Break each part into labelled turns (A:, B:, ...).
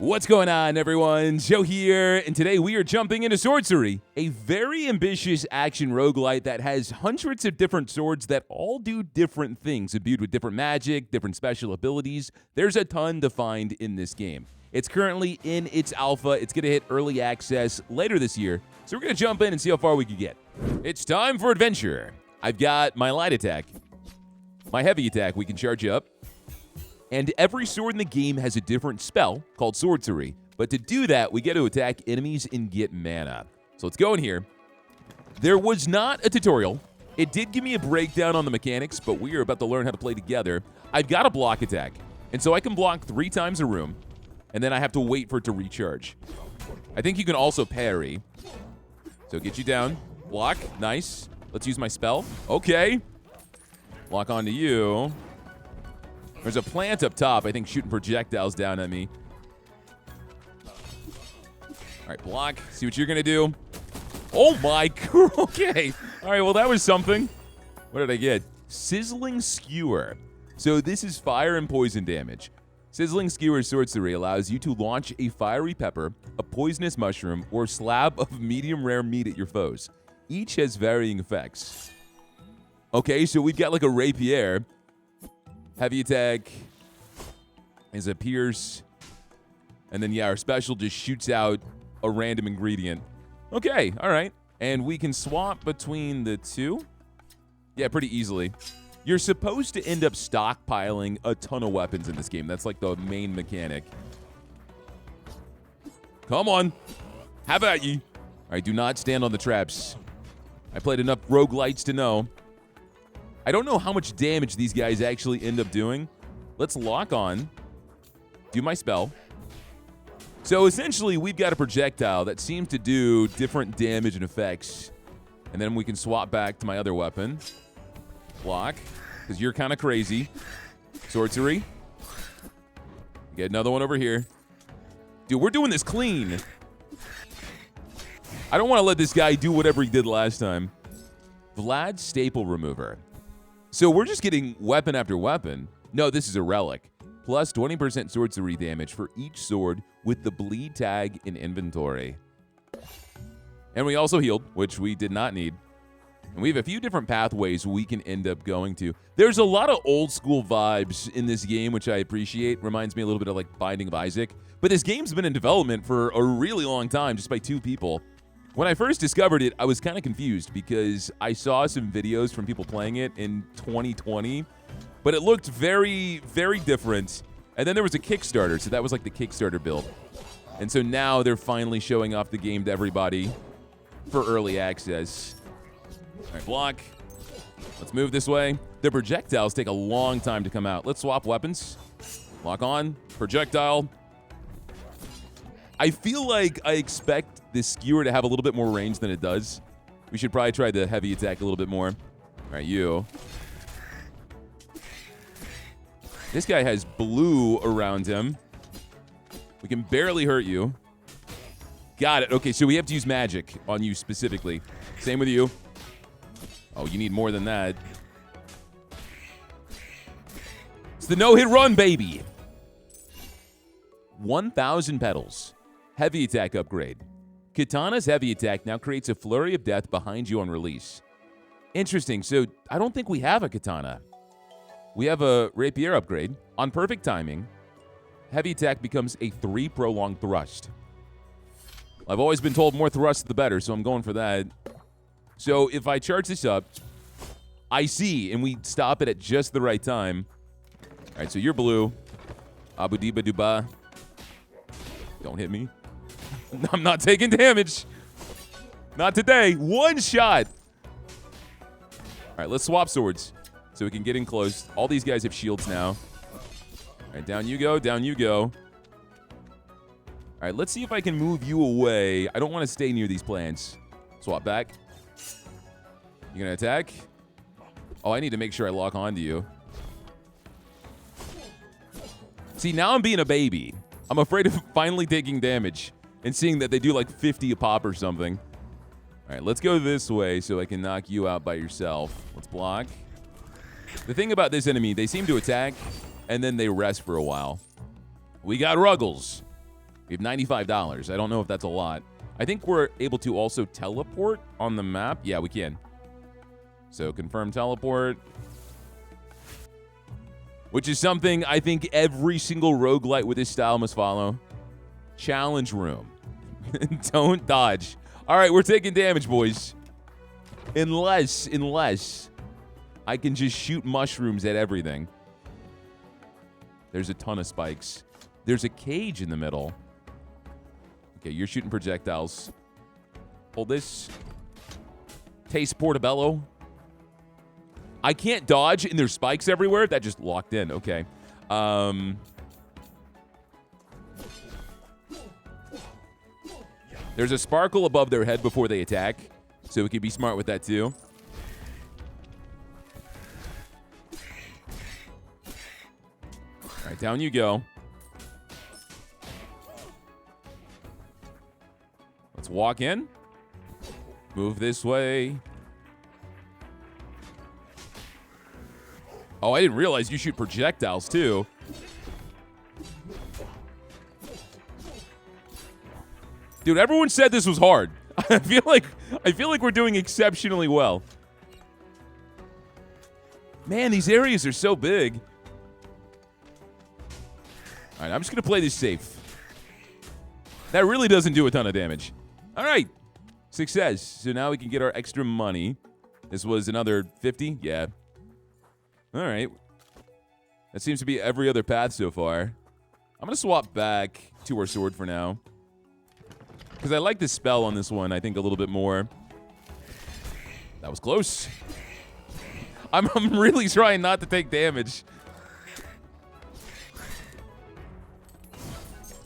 A: What's going on, everyone? Joe here, and today we are jumping into Swordcery, a very ambitious action roguelite that has hundreds of different swords that all do different things, imbued with different magic, different special abilities. There's a ton to find in this game. It's currently in its alpha. It's going to hit early access later this year, so we're going to jump in and see how far we can get. It's time for adventure. I've got my light attack, my heavy attack. We can charge up. And every sword in the game has a different spell called Swordcery. But to do that, we get to attack enemies and get mana. So let's go in here. There was not a tutorial. It did give me a breakdown on the mechanics, but we are about to learn how to play together. I've got a block attack. And so I can block 3 times a room, and then I have to wait for it to recharge. I think you can also parry. So get you down. Block. Nice. Let's use my spell. Okay. Lock onto you. There's a plant up top, I think, shooting projectiles down at me. All right, block. See what you're going to do. Oh, my God. Okay. All right, well, that was something. What did I get? Sizzling Skewer. So this is fire and poison damage. Sizzling Skewer Swordcery allows you to launch a fiery pepper, a poisonous mushroom, or slab of medium rare meat at your foes. Each has varying effects. Okay, so we've got like a rapier. Heavy attack is a pierce. And then, yeah, our special just shoots out a random ingredient. Okay, all right. And we can swap between the two. Yeah, pretty easily. You're supposed to end up stockpiling a ton of weapons in this game. That's like the main mechanic. Come on. How about you? All right, do not stand on the traps. I played enough roguelites to know. I don't know how much damage these guys actually end up doing. Let's lock on. Do my spell. So essentially, we've got a projectile that seems to do different damage and effects. And then we can swap back to my other weapon. Block, because you're kind of crazy. Swordcery. Get another one over here. Dude, we're doing this clean. I don't want to let this guy do whatever he did last time. Vlad's Staple Remover. So we're just getting weapon after weapon. No, this is a relic. Plus 20% Swordcery damage for each sword with the bleed tag in inventory. And we also healed, which we did not need. And we have a few different pathways we can end up going to. There's a lot of old school vibes in this game, which I appreciate. Reminds me a little bit of like Binding of Isaac. But this game's been in development for a really long time, just by 2 people. When I first discovered it, I was kind of confused because I saw some videos from people playing it in 2020, but it looked very, very different. And then there was a Kickstarter, so that was like the Kickstarter build. And so now they're finally showing off the game to everybody for early access. All right, block. Let's move this way. The projectiles take a long time to come out. Let's swap weapons. Lock on. Projectile. I feel like I expect this skewer to have a little bit more range than it does. We should probably try the heavy attack a little bit more. All right, you. This guy has blue around him. We can barely hurt you. Got it. Okay, so we have to use magic on you specifically. Same with you. Oh, you need more than that. It's the no-hit run, baby. 1,000 petals. Heavy attack upgrade. Katana's heavy attack now creates a flurry of death behind you on release. Interesting. So I don't think we have a katana. We have a rapier upgrade. On perfect timing, heavy attack becomes a 3 prolonged thrust. I've always been told more thrust the better, so I'm going for that. So if I charge this up, I see, and we stop it at just the right time. All right, so you're blue. Abu Diba Duba. Don't hit me. I'm not taking damage. Not today. 1 shot. All right, let's swap swords so we can get in close. All these guys have shields now. All right, down you go. Down you go. All right, let's see if I can move you away. I don't want to stay near these plants. Swap back. You gonna attack? Oh, I need to make sure I lock onto you. See, now I'm being a baby. I'm afraid of finally taking damage and seeing that they do like 50 a pop or something. All right, let's go this way so I can knock you out by yourself. Let's block. The thing about this enemy, they seem to attack, and then they rest for a while. We got Ruggles. We have $95. I don't know if that's a lot. I think we're able to also teleport on the map. Yeah, we can. So confirm teleport. Which is something I think every single roguelite with this style must follow. Challenge room. Don't dodge. All right, we're taking damage, boys. Unless I can just shoot mushrooms at everything. There's a ton of spikes. There's a cage in the middle. Okay, you're shooting projectiles. Hold this. Taste Portobello. I can't dodge, and there's spikes everywhere. That just locked in. Okay. There's a sparkle above their head before they attack, so we could be smart with that too. All right, down you go. Let's walk in. Move this way. Oh, I didn't realize you shoot projectiles, too. Dude, everyone said this was hard. I feel like we're doing exceptionally well. Man, these areas are so big. All right, I'm just going to play this safe. That really doesn't do a ton of damage. All right. Success. So now we can get our extra money. This was another 50? Yeah. All right. That seems to be every other path so far. I'm going to swap back to our sword for now. Because I like the spell on this one, I think, a little bit more. That was close. I'm really trying not to take damage.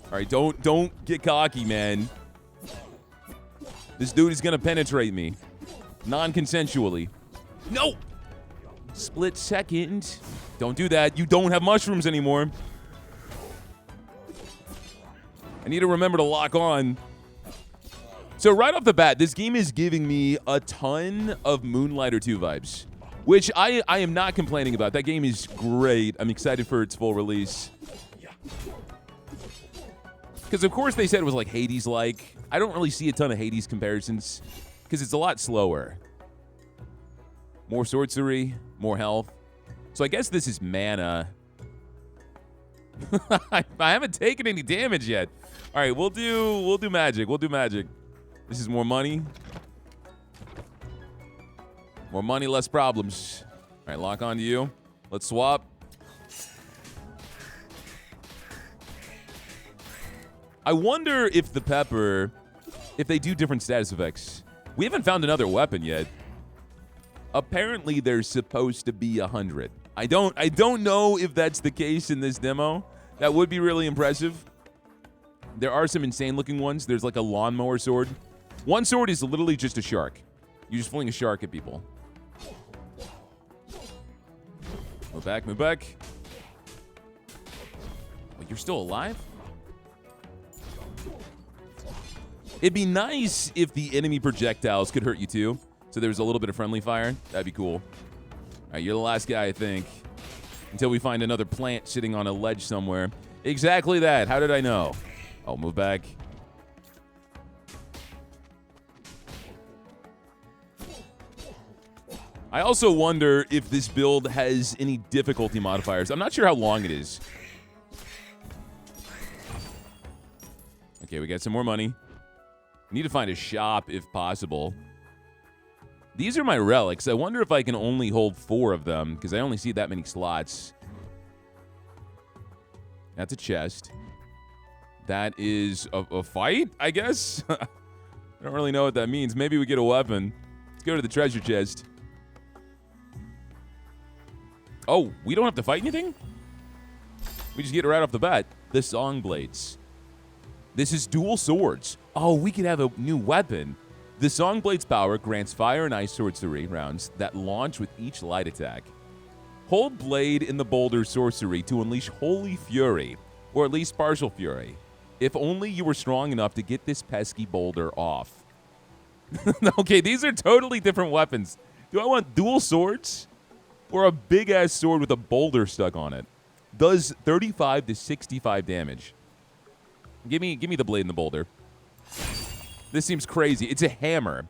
A: All right, don't get cocky, man. This dude is going to penetrate me. Non-consensually. No! Split second. Don't do that. You don't have mushrooms anymore. I need to remember to lock on. So right off the bat, this game is giving me a ton of Moonlighter 2 vibes, which I am not complaining about. That game is great. I'm excited for its full release. Because, of course, they said it was like Hades-like. I don't really see a ton of Hades comparisons because it's a lot slower. More Swordcery, more health. So I guess this is mana. I haven't taken any damage yet. All right, we'll do magic. We'll do magic. This is more money. More money, less problems. All right, lock on to you. Let's swap. I wonder if the pepper, if they do different status effects. We haven't found another weapon yet. Apparently, there's supposed to be 100. I don't know if that's the case in this demo. That would be really impressive. There are some insane-looking ones. There's like a lawnmower sword. One sword is literally just a shark. You just fling a shark at people. Move back, move back. Wait, you're still alive? It'd be nice if the enemy projectiles could hurt you too. So there's a little bit of friendly fire. That'd be cool. All right, you're the last guy, I think. Until we find another plant sitting on a ledge somewhere. Exactly that. How did I know? Oh, move back. I also wonder if this build has any difficulty modifiers. I'm not sure how long it is. Okay, we got some more money. We need to find a shop if possible. These are my relics. I wonder if I can only hold 4 of them because I only see that many slots. That's a chest. That is a fight, I guess? I don't really know what that means. Maybe we get a weapon. Let's go to the treasure chest. Oh, we don't have to fight anything? We just get it right off the bat. The Song Blades. This is dual swords. Oh, we could have a new weapon. The Song Blade's power grants fire and ice sorcery rounds that launch with each light attack. Hold blade in the boulder sorcery to unleash holy fury, or at least partial fury, if only you were strong enough to get this pesky boulder off. Okay, these are totally different weapons. Do I want dual swords? Or a big-ass sword with a boulder stuck on it? Does 35 to 65 damage. Give me the blade and the boulder. This seems crazy. It's a hammer.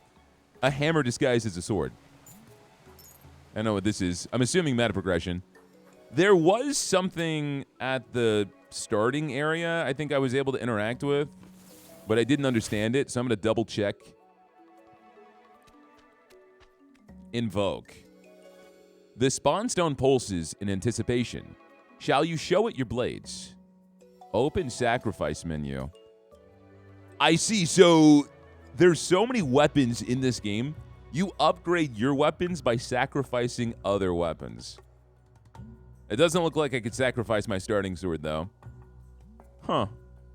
A: A hammer disguised as a sword. I know what this is. I'm assuming meta progression. There was something at the starting area I think I was able to interact with, but I didn't understand it, so I'm going to double check. Invoke. The spawn stone pulses in anticipation. Shall you show it your blades? Open sacrifice menu. I see. So there's so many weapons in this game. You upgrade your weapons by sacrificing other weapons. It doesn't look like I could sacrifice my starting sword though. Huh.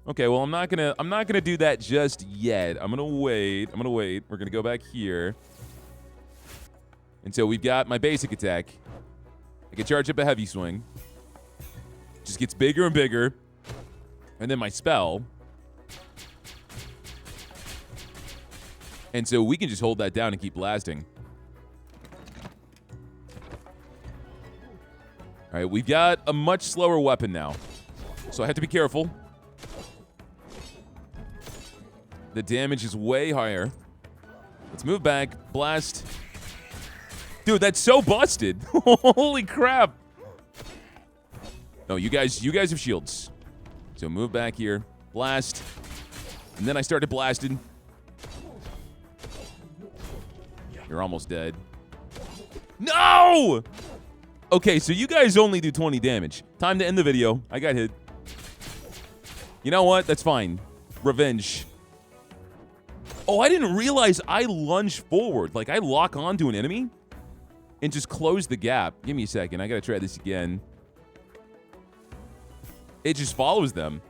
A: Okay, well I'm not gonna do that just yet. I'm gonna wait. We're gonna go back here. And so we've got my basic attack. I can charge up a heavy swing. Just gets bigger and bigger. And then my spell. And so we can just hold that down and keep blasting. All right, we've got a much slower weapon now. So I have to be careful. The damage is way higher. Let's move back. Blast. Dude, that's so busted. Holy crap. No, you guys have shields. So move back here. Blast. And then I started blasting. You're almost dead. No! Okay, so you guys only do 20 damage. Time to end the video. I got hit. You know what? That's fine. Revenge. Oh, I didn't realize I lunge forward. Like, I lock onto an enemy and just close the gap. Give me a second. I gotta try this again. It just follows them.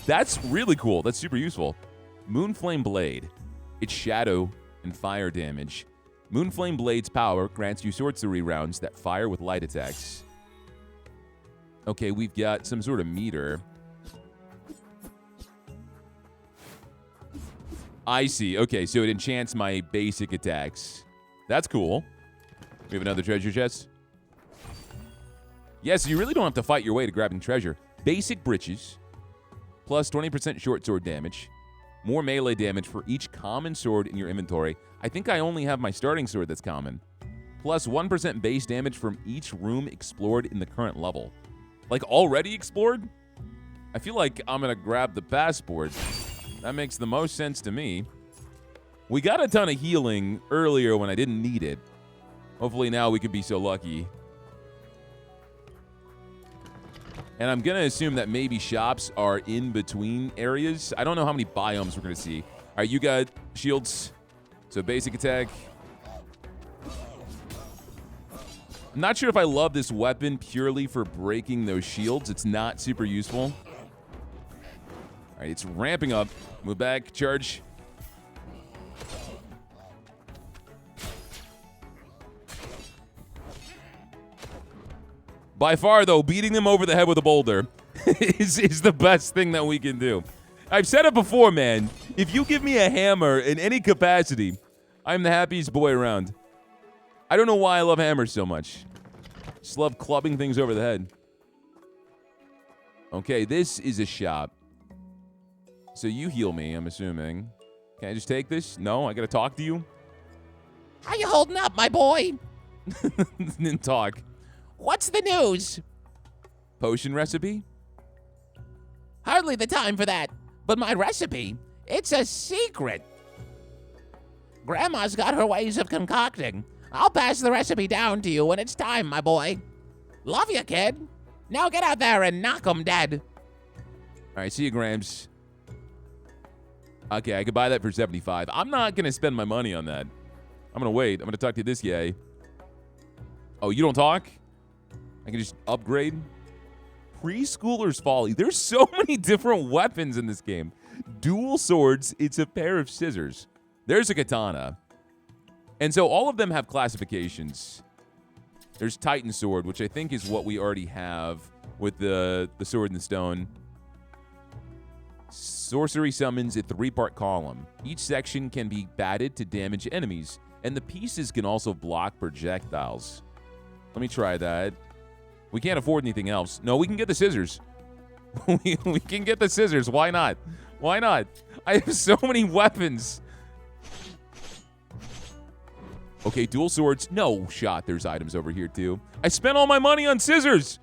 A: That's really cool. That's super useful. Moonflame Blade. It's shadow and fire damage. Moonflame Blade's power grants you Swordcery rounds that fire with light attacks. Okay, we've got some sort of meter. I see. Okay, so it enchants my basic attacks. That's cool. We have another treasure chest. Yes, you really don't have to fight your way to grabbing treasure. Basic breeches, plus 20% short sword damage. More melee damage for each common sword in your inventory. I think I only have my starting sword that's common. Plus 1% base damage from each room explored in the current level. Like, already explored? I feel like I'm going to grab the passport. That makes the most sense to me. We got a ton of healing earlier when I didn't need it. Hopefully now we could be so lucky. And I'm going to assume that maybe shops are in between areas. I don't know how many biomes we're going to see. All right, you got shields. So basic attack. I'm not sure if I love this weapon purely for breaking those shields. It's not super useful. All right, it's ramping up. Move back, charge. By far, though, beating them over the head with a boulder is the best thing that we can do. I've said it before, man. If you give me a hammer in any capacity, I'm the happiest boy around. I don't know why I love hammers so much. Just love clubbing things over the head. Okay, this is a shop. So you heal me, I'm assuming. Can I just take this? No, I gotta talk to you?
B: How you holding up, my boy?
A: Didn't talk.
B: What's the news?
A: Potion recipe?
B: Hardly the time for that. But my recipe, it's a secret. Grandma's got her ways of concocting. I'll pass the recipe down to you when it's time, my boy. Love you, kid. Now get out there and knock 'em dead.
A: All right, see you, Grams. Okay, I could buy that for 75. I'm not going to spend my money on that. I'm going to wait. I'm going to talk to this guy. Oh, you don't talk? I can just upgrade. Preschooler's Folly. There's so many different weapons in this game. Dual swords. It's a pair of scissors. There's a katana. And so all of them have classifications. There's Titan Sword, which I think is what we already have with the Sword in the Stone. Sorcery summons a 3-part column. Each section can be batted to damage enemies, and the pieces can also block projectiles. Let me try that. We can't afford anything else. No, we can get the scissors. we can get the scissors. Why not? Why not? I have so many weapons. Okay, dual swords. No shot. There's items over here, too. I spent all my money on scissors.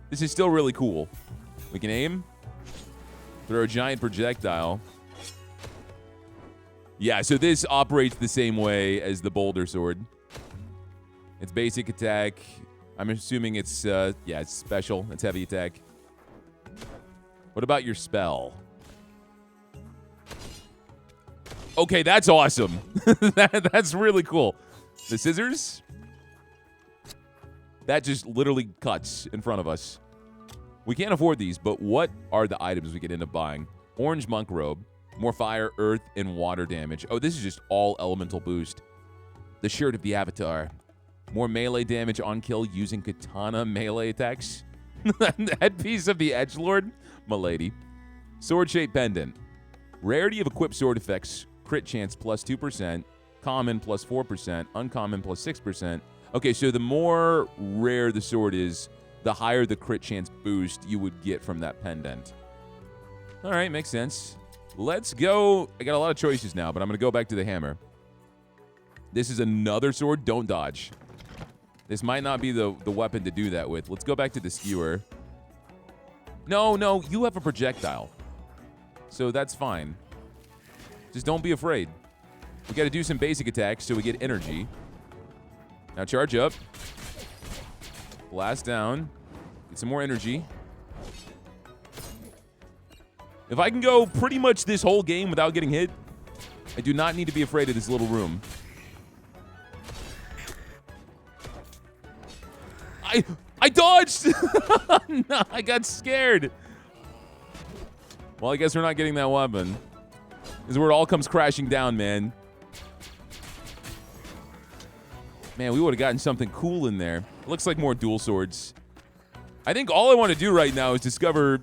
A: This is still really cool. We can aim. Throw a giant projectile. Yeah, so this operates the same way as the boulder sword. It's basic attack. I'm assuming it's, yeah, it's special. It's heavy attack. What about your spell? Okay, that's awesome. That's really cool. The scissors? That just literally cuts in front of us. We can't afford these, but what are the items we could end up buying? Orange monk robe. More fire, earth, and water damage. Oh, this is just all elemental boost. The shirt of the avatar. More melee damage on kill using katana melee attacks. Headpiece of the edgelord. Milady. Sword-shaped pendant. Rarity of equipped sword effects. Crit chance plus 2%. Common plus 4%. Uncommon plus 6%. Okay, so the more rare the sword is, the higher the crit chance boost you would get from that pendant. All right, makes sense. Let's go. I got a lot of choices now, but I'm going to go back to the hammer. This is another sword. Don't dodge. This might not be the weapon to do that with. Let's go back to the skewer. No, you have a projectile. So that's fine. Just don't be afraid. We got to do some basic attacks so we get energy. Now charge up. Blast down. Get some more energy. If I can go pretty much this whole game without getting hit, I do not need to be afraid of this little room. I dodged! No, I got scared. Well, I guess we're not getting that weapon. This is where it all comes crashing down, man. Man, we would have gotten something cool in there. It looks like more dual swords. I think all I want to do right now is discover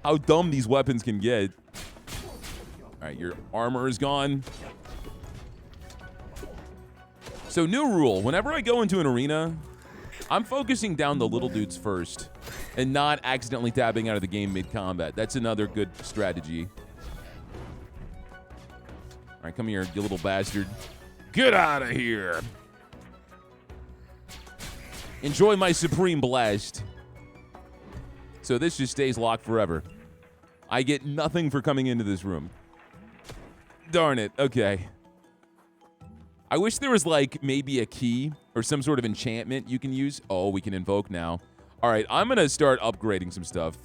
A: how dumb these weapons can get. All right, your armor is gone. So new rule, whenever I go into an arena, I'm focusing down the little dudes first and not accidentally tabbing out of the game mid-combat. That's another good strategy. All right, come here, you little bastard. Get out of here. Enjoy my supreme blast. So this just stays locked forever. I get nothing for coming into this room. Darn it. Okay. I wish there was like maybe a key or some sort of enchantment you can use. Oh, we can invoke now. All right, I'm going to start upgrading some stuff.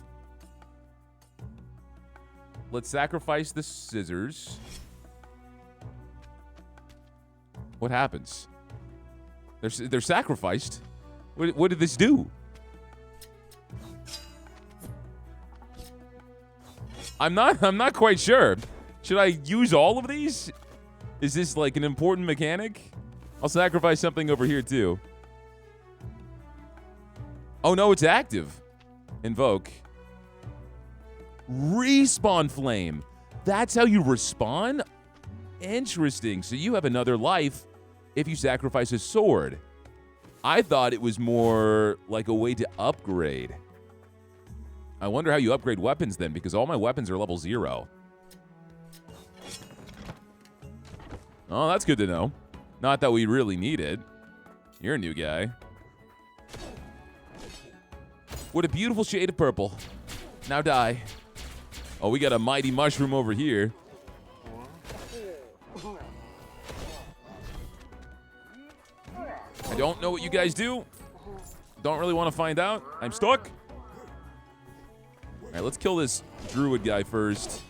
A: Let's sacrifice the scissors. What happens? They're sacrificed. What did this do? I'm not quite sure. Should I use all of these? Is this like an important mechanic? I'll sacrifice something over here too. Oh no, it's active. Invoke. Respawn flame. That's how you respawn? Interesting. So you have another life if you sacrifice a sword. I thought it was more like a way to upgrade. I wonder how you upgrade weapons then, because all my weapons are level 0. Oh, that's good to know. Not that we really need it. You're a new guy. What a beautiful shade of purple. Now die. Oh, we got a mighty mushroom over here. I don't know what you guys do. Don't really want to find out. I'm stuck. All right, let's kill this druid guy first.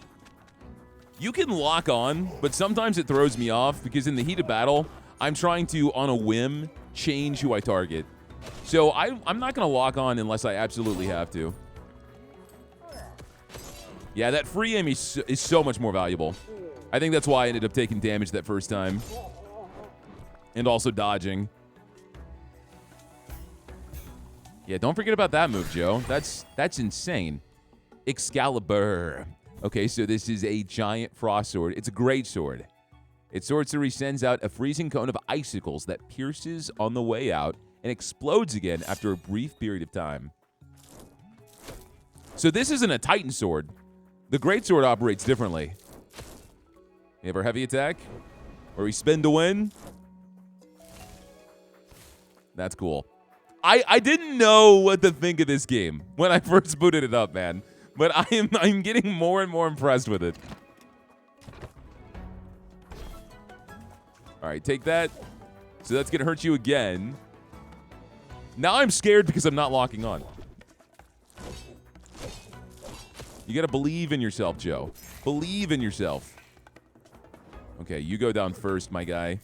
A: You can lock on, but sometimes it throws me off because in the heat of battle, I'm trying to, on a whim, change who I target. So I'm not going to lock on unless I absolutely have to. Yeah, that free aim is so much more valuable. I think that's why I ended up taking damage that first time. And also dodging. Yeah, don't forget about that move, Joe. That's insane. Excalibur. Okay, so this is a giant frost sword. It's a great sword. Its Swordcery sends out a freezing cone of icicles that pierces on the way out and explodes again after a brief period of time. So this isn't a Titan sword. The greatsword operates differently. You have our heavy attack, where we spin to win. That's cool. I didn't know what to think of this game when I first booted it up, man. But I'm getting more and more impressed with it. All right, take that. So that's going to hurt you again. Now I'm scared because I'm not locking on. You got to believe in yourself, Joe. Believe in yourself. Okay, you go down first, my guy.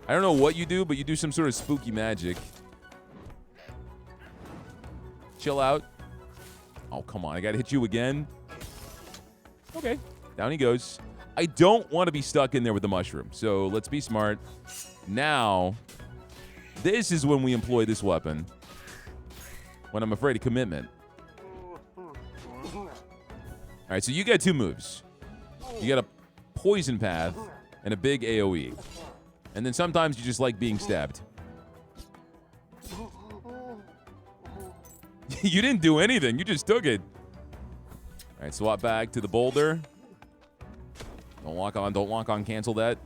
A: I don't know what you do, but you do some sort of spooky magic. Chill out. Oh, come on. I got to hit you again. Okay. Down he goes. I don't want to be stuck in there with the mushroom, so let's be smart. Now, this is when we employ this weapon. When I'm afraid of commitment. All right, so you got two moves. You got a poison path and a big AoE. And then sometimes you just like being stabbed. You didn't do anything. You just took it. All right, swap back to the boulder. Don't lock on. Don't lock on. Cancel that.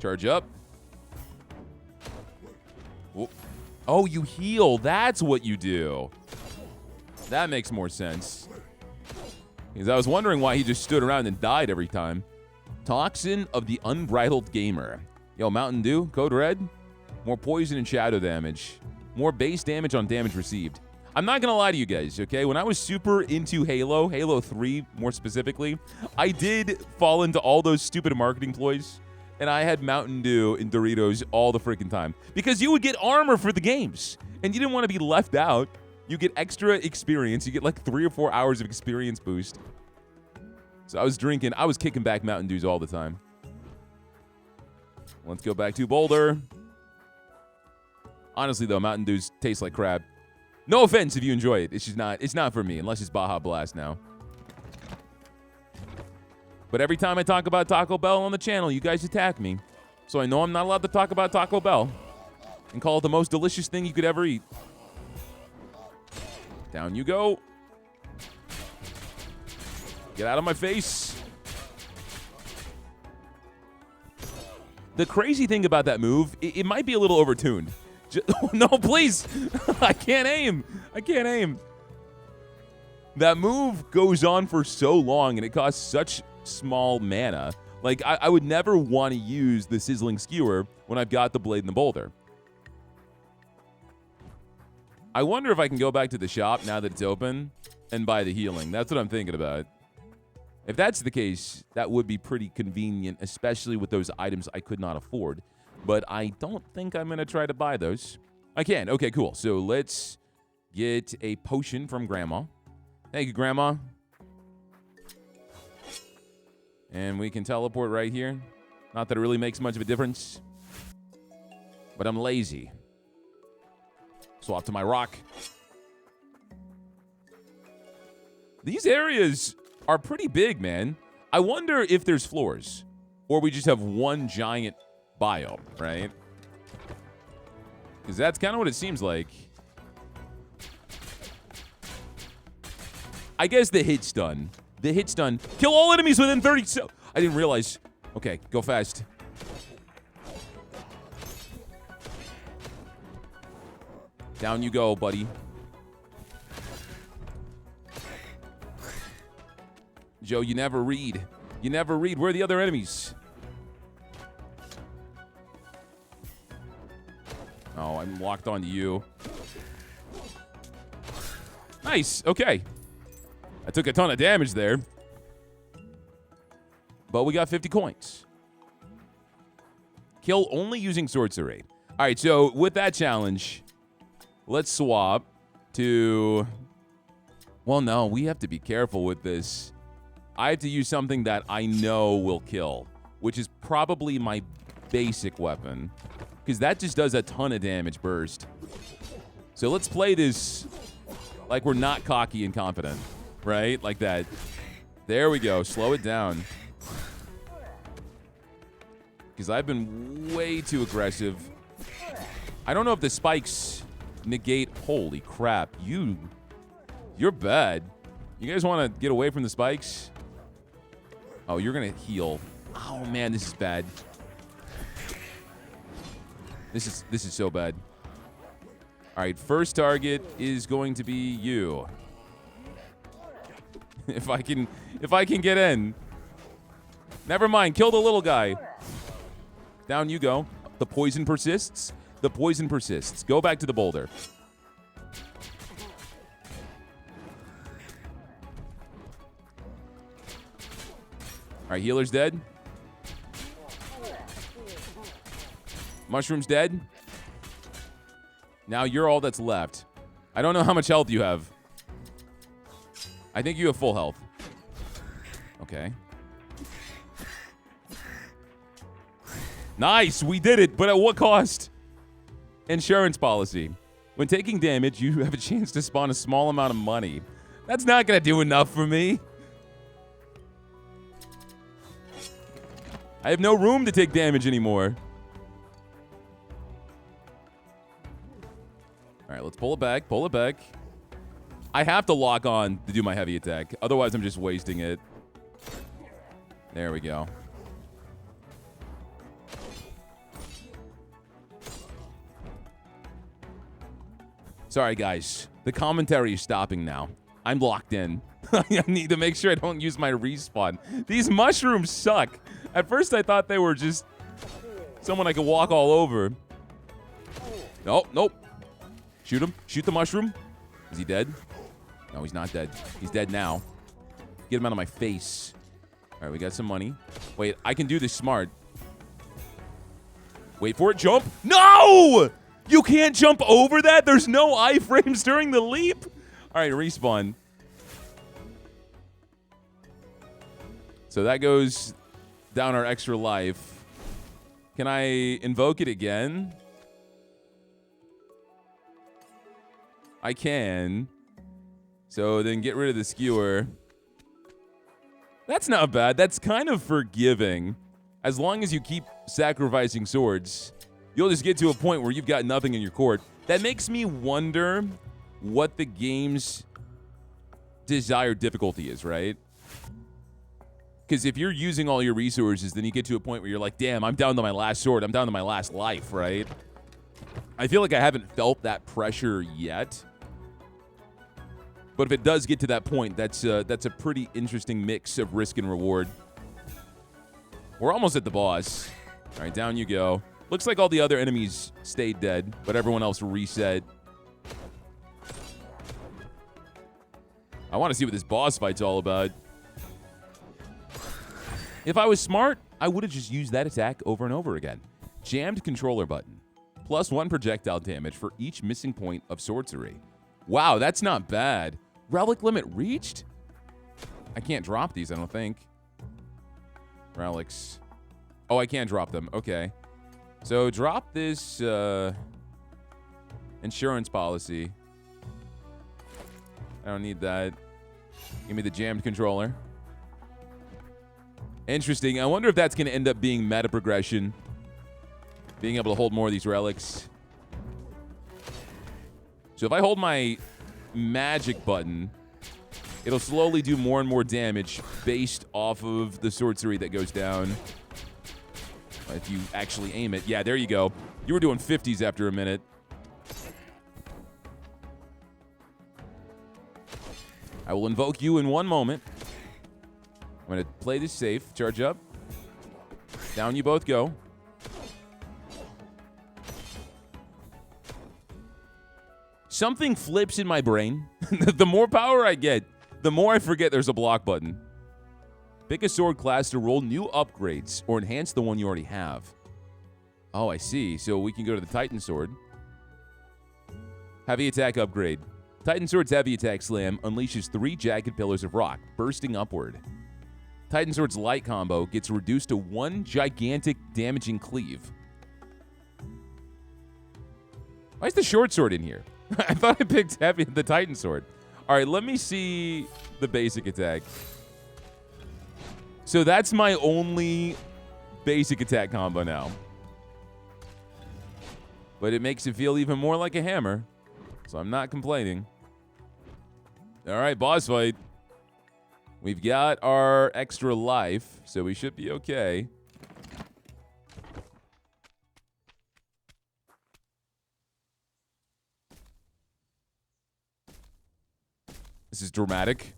A: Charge up. Whoop. Oh, you heal. That's what you do. That makes more sense. Because I was wondering why he just stood around and died every time. Toxin of the Unbridled Gamer. Yo, Mountain Dew, code red. More poison and shadow damage. More base damage on damage received. I'm not going to lie to you guys, okay? When I was super into Halo, Halo 3 more specifically, I did fall into all those stupid marketing ploys. And I had Mountain Dew and Doritos all the freaking time. Because you would get armor for the games. And you didn't want to be left out. You get extra experience. You get like 3 or 4 hours of experience boost. So I was kicking back Mountain Dews all the time. Let's go back to Boulder. Honestly, though, Mountain Dews taste like crap. No offense if you enjoy it. It's just not, it's not for me, unless it's Baja Blast now. But every time I talk about Taco Bell on the channel, you guys attack me. So I know I'm not allowed to talk about Taco Bell. And call it the most delicious thing you could ever eat. Down you go. Get out of my face. The crazy thing about that move, it might be a little overtuned. No, please. I can't aim. I can't aim. That move goes on for so long, and it costs such small mana. Like, I would never want to use the Sizzling Skewer when I've got the Blade and the Boulder. I wonder if I can go back to the shop now that it's open and buy the healing. That's what I'm thinking about. If that's the case, that would be pretty convenient, especially with those items I could not afford. But I don't think I'm going to try to buy those. I can. Okay, cool. So let's get a potion from Grandma. Thank you, Grandma. And we can teleport right here. Not that it really makes much of a difference. But I'm lazy. Swap to my rock. These areas are pretty big, man. I wonder if there's floors. Or we just have one giant biome, right? Because that's kind of what it seems like. I guess the hit stun. The hit stun. Kill all enemies within 30 seconds. I didn't realize. Okay, go fast. Down you go, buddy. Joe, you never read. You never read. Where are the other enemies? Oh, I'm locked onto you. Nice. Okay. I took a ton of damage there. But we got 50 coins. Kill only using Swordcery. All right, so with that challenge, let's swap to... Well, no, we have to be careful with this. I have to use something that I know will kill, which is probably my basic weapon, because that just does a ton of damage burst. So let's play this like we're not cocky and confident, right? Like that. There we go. Slow it down. Because I've been way too aggressive. I don't know if the spikes Negate. Holy crap. You're bad. You guys want to get away from the spikes? Oh, you're going to heal. Oh, man, this is bad. This is so bad. All right, first target is going to be you. If I can get in. Never mind, kill the little guy. Down you go. The poison persists. The poison persists. Go back to the boulder. All right, healer's dead. Mushroom's dead. Now you're all that's left. I don't know how much health you have. I think you have full health. Okay. Nice, we did it, but at what cost? Insurance policy. When taking damage, you have a chance to spawn a small amount of money. That's not going to do enough for me. I have no room to take damage anymore. All right, let's pull it back, pull it back. I have to lock on to do my heavy attack. Otherwise, I'm just wasting it. There we go. Sorry, guys. The commentary is stopping now. I'm locked in. I need to make sure I don't use my respawn. These mushrooms suck. At first, I thought they were just someone I could walk all over. Nope, nope. Shoot him. Shoot the mushroom. Is he dead? No, he's not dead. He's dead now. Get him out of my face. All right, we got some money. Wait, I can do this smart. Wait for it. Jump. No! You can't jump over that? There's no iframes during the leap? All right, respawn. So that goes down our extra life. Can I invoke it again? I can. So then get rid of the skewer. That's not bad. That's kind of forgiving. As long as you keep sacrificing swords, you'll just get to a point where you've got nothing in your court. That makes me wonder what the game's desired difficulty is, right? Because if you're using all your resources, then you get to a point where you're like, damn, I'm down to my last sword. I'm down to my last life, right? I feel like I haven't felt that pressure yet. But if it does get to that point, that's a pretty interesting mix of risk and reward. We're almost at the boss. All right, down you go. Looks like all the other enemies stayed dead, but everyone else reset. I want to see what this boss fight's all about. If I was smart, I would have just used that attack over and over again. Jammed controller button. +1 projectile damage for each missing point of Swordcery. Wow, that's not bad. Relic limit reached? I can't drop these, I don't think. Relics. Oh, I can't drop them. Okay. So drop this insurance policy. I don't need that. Give me the jammed controller. Interesting. I wonder if that's going to end up being meta progression. Being able to hold more of these relics. So if I hold my magic button, it'll slowly do more and more damage based off of the sorcery that goes down. If you actually aim it. Yeah, there you go. You were doing 50s after a minute. I will invoke you in one moment. I'm going to play this safe. Charge up. Down you both go. Something flips in my brain. The more power I get, the more I forget there's a block button. Pick a sword class to roll new upgrades or enhance the one you already have. Oh, I see. So we can go to the Titan Sword. Heavy attack upgrade. Titan Sword's heavy attack slam unleashes 3 jagged pillars of rock, bursting upward. Titan Sword's light combo gets reduced to 1 gigantic damaging cleave. Why is the short sword in here? I thought I picked heavy the Titan Sword. All right, let me see the basic attack. So that's my only basic attack combo now. But it makes it feel even more like a hammer. So I'm not complaining. All right, boss fight. We've got our extra life, so we should be okay. This is dramatic.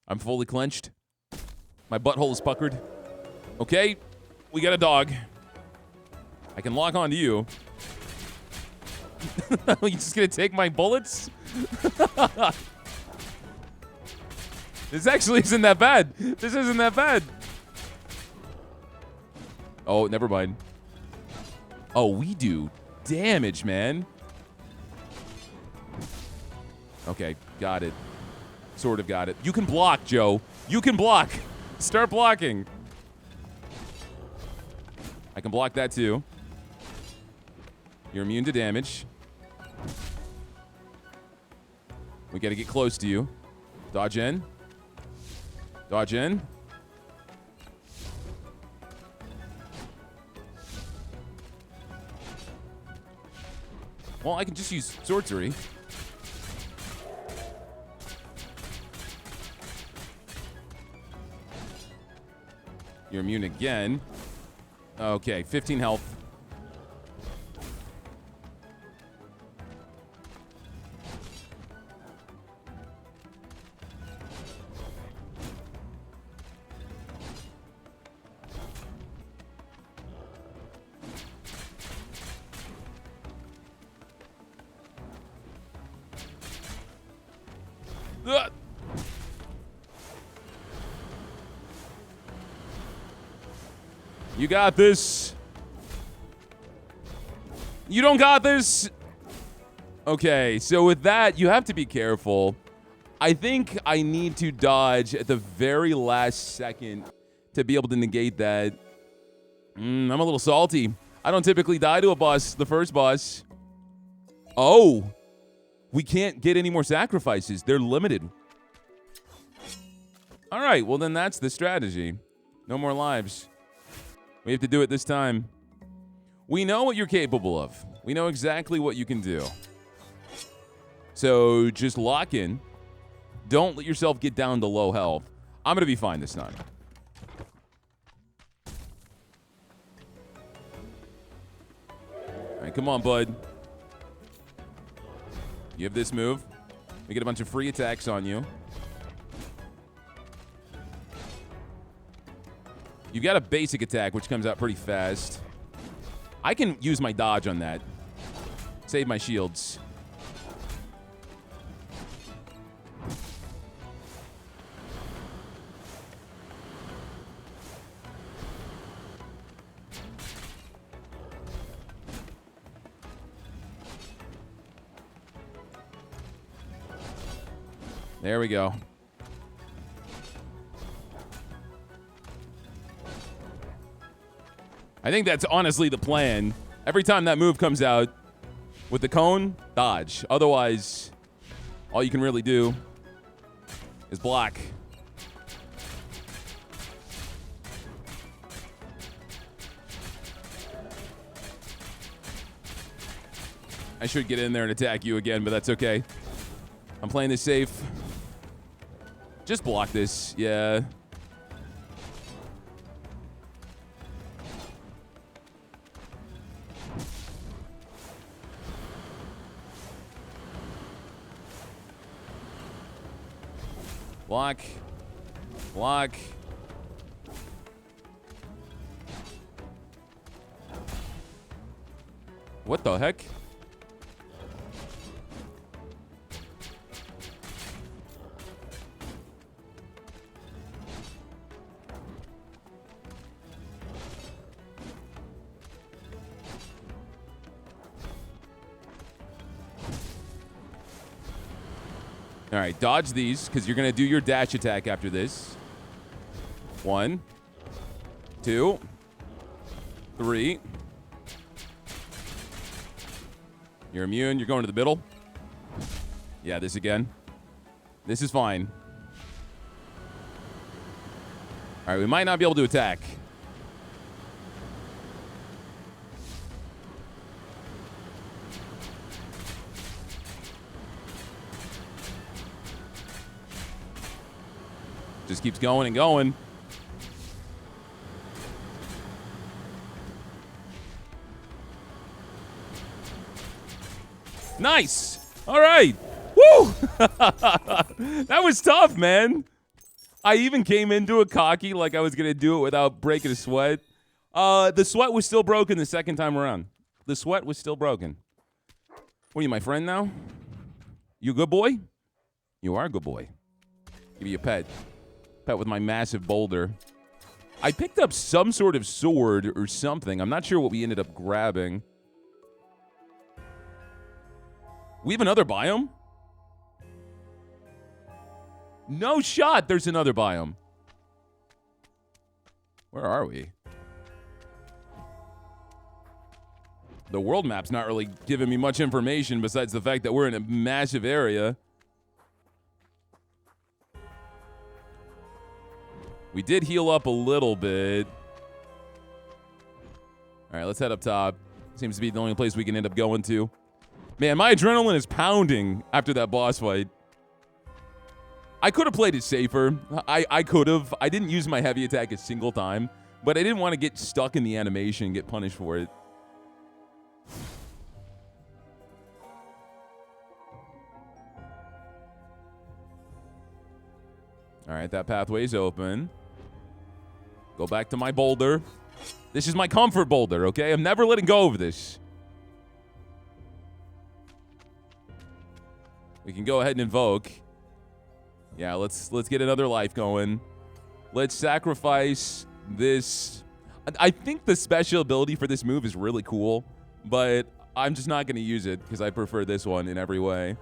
A: I'm fully clenched. My butthole is puckered. Okay, we got a dog. I can lock onto you. You just gonna take my bullets? This actually isn't that bad. This isn't that bad. Oh, never mind. Oh, we do damage, man. Okay, got it. Sort of got it. You can block, Joe. You can block. Start blocking. I can block that too. You're immune to damage. We gotta get close to you. Dodge in. Dodge in. Well, I can just use Swordcery. You're immune again. Okay, 15 health. Ugh. You got this. You don't got this. Okay, so with that, you have to be careful. I think I need to dodge at the very last second to be able to negate that. I'm a little salty. I don't typically die to a boss, the first boss. Oh, we can't get any more sacrifices. They're limited. All right, well then that's the strategy. No more lives. We have to do it this time. We know what you're capable of. We know exactly what you can do. So just lock in. Don't let yourself get down to low health. I'm going to be fine this time. All right, come on, bud. You have this move. We get a bunch of free attacks on you. You got a basic attack, which comes out pretty fast. I can use my dodge on that. Save my shields. There we go. I think that's honestly the plan. Every time that move comes out with the cone, dodge. Otherwise, all you can really do is block. I should get in there and attack you again, but that's okay. I'm playing this safe. Just block this, yeah. Block. Block. What the heck? All right, dodge these, because you're going to do your dash attack after this. 1, 2, 3. You're immune. You're going to the middle. Yeah, this again. This is fine. All right, we might not be able to attack. Just keeps going and going. Nice. All right. Woo! That was tough, man. I even came into it cocky like I was going to do it without breaking a sweat. The sweat was still broken the second time around. The sweat was still broken. What are you, my friend now? You a good boy? You are a good boy. Give you a pet. Pet with my massive boulder. I picked up some sort of sword or something. I'm not sure what we ended up grabbing. We have another biome? No shot there's another biome. Where are we? The world map's not really giving me much information besides the fact that we're in a massive area. We did heal up a little bit. All right, let's head up top. Seems to be the only place we can end up going to. Man, my adrenaline is pounding after that boss fight. I could have played it safer. I could have. I didn't use my heavy attack a single time, but I didn't want to get stuck in the animation and get punished for it. All right, that pathway's open. Go back to my boulder. This is my comfort boulder, okay? I'm never letting go of this. We can go ahead and invoke. Yeah, let's get another life going. Let's sacrifice this. I think the special ability for this move is really cool, but I'm just not going to use it because I prefer this one in every way.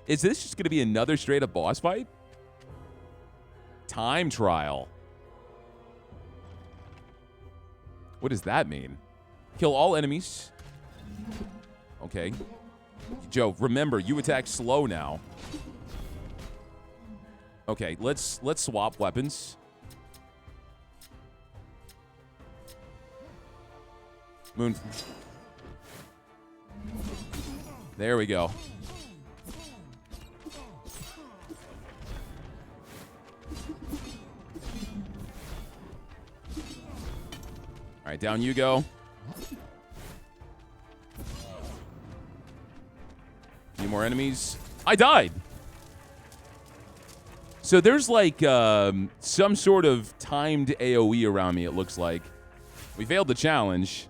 A: Is this just going to be another straight-up boss fight? Time trial. What does that mean? Kill all enemies. Okay. Joe, remember, you attack slow now. Okay, let's swap weapons. Moon. There we go. All right, down you go. Any more enemies? I died. So there's like some sort of timed AoE around me, it looks like. We failed the challenge.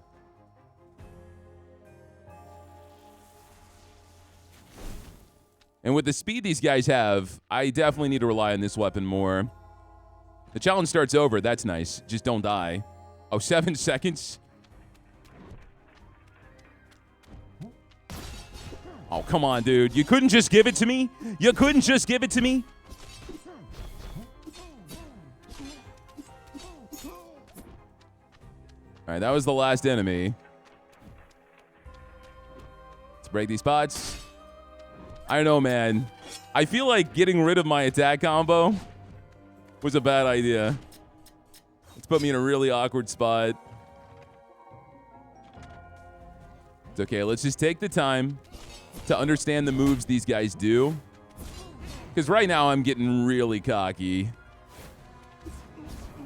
A: And with the speed these guys have, I definitely need to rely on this weapon more. The challenge starts over. That's nice. Just don't die. Oh, 7 seconds? Oh, come on, dude. You couldn't just give it to me? You couldn't just give it to me? All right, that was the last enemy. Let's break these pots. I don't know, man. I feel like getting rid of my attack combo was a bad idea. It's put me in a really awkward spot. It's okay. Let's just take the time to understand the moves these guys do. Because right now I'm getting really cocky.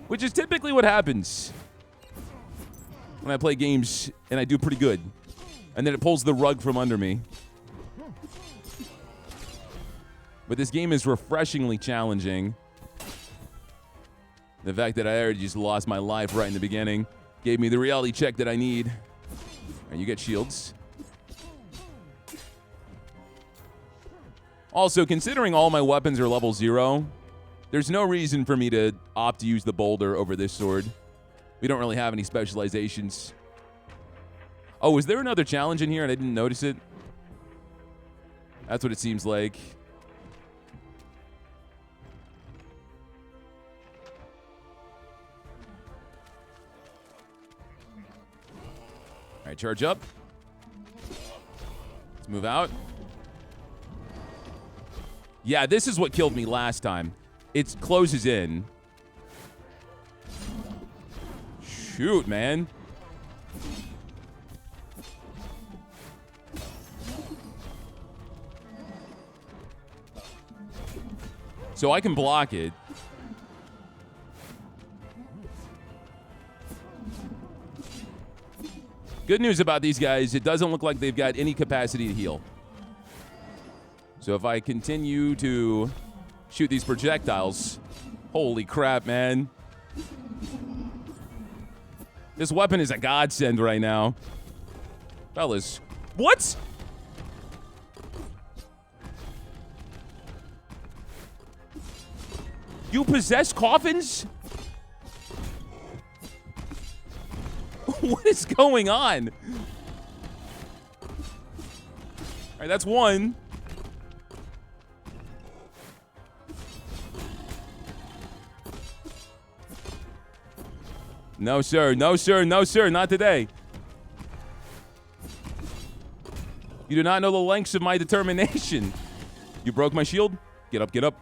A: Which is typically what happens when I play games and I do pretty good. And then it pulls the rug from under me. But this game is refreshingly challenging. The fact that I already just lost my life right in the beginning gave me the reality check that I need. All right, you get shields. Also, considering all my weapons are level 0, there's no reason for me to opt to use the boulder over this sword. We don't really have any specializations. Oh, is there another challenge in here and I didn't notice it? That's what it seems like. All right, charge up. Let's move out. Yeah, this is what killed me last time. It closes in. Shoot, man. So I can block it. Good news about these guys, it doesn't look like they've got any capacity to heal. So if I continue to shoot these projectiles, holy crap, man. This weapon is a godsend right now. Fellas, what? You possess coffins? What is going on? All right, that's one. No, sir. No, sir. No, sir. Not today. You do not know the lengths of my determination. You broke my shield? Get up, get up.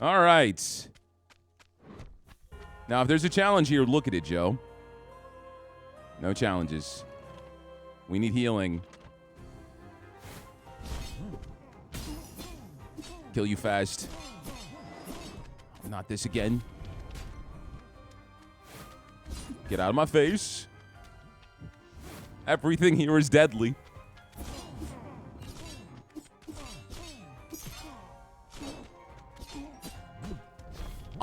A: All right. Now, if there's a challenge here, look at it, Joe. No challenges. We need healing. Kill you fast. Not this again. Get out of my face. Everything here is deadly.